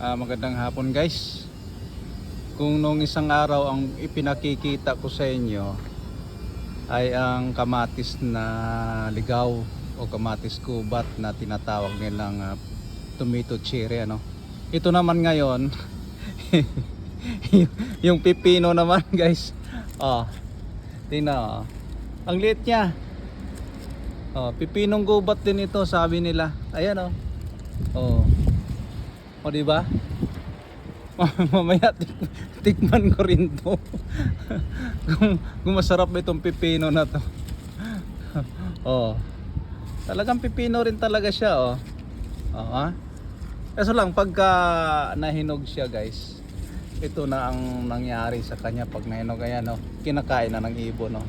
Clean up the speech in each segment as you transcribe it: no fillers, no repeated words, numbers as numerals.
Magandang hapon guys. Kung nung isang araw ang ipinakikita ko sa inyo ay ang kamatis na ligaw o kamatis kubat na tinatawag nilang tomato cherry ano. Ito naman ngayon yung pipino naman guys. Tingnan ang liit niya. Pipinong gubat din ito sabi nila. Ayan O diba? Mamaya tikman ko rin to. kung masarap itong pipino na to. Talagang pipino rin talaga siya Kaso lang pagka nahinog siya guys, ito na ang nangyari sa kanya pag nahinog. Ayan kinakain na ng ibon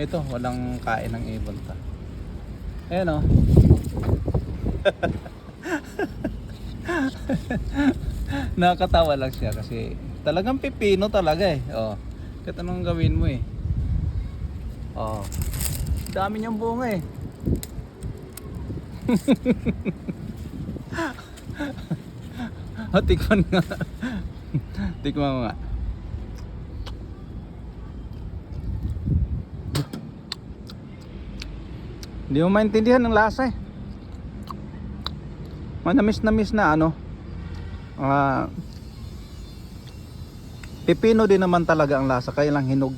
Ito walang kain ng ibon ta. Ayan Nakakatawa lang siya kasi talagang pipino talaga kahit anong gawin mo dami niyang bunga tikman nga. Tikman mo nga. Hindi mo maintindihan ng lasa manamis na pipino din naman talaga ang lasa, kaya lang hinog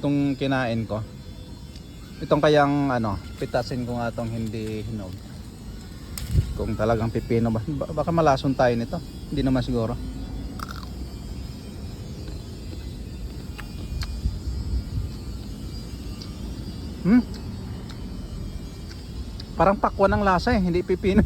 tong kinain ko. Itong kayang pitasin ko nga tong hindi hinog. Kung talagang pipino baka malason tayo nito, hindi naman siguro. Parang pakwan ang lasa hindi pipino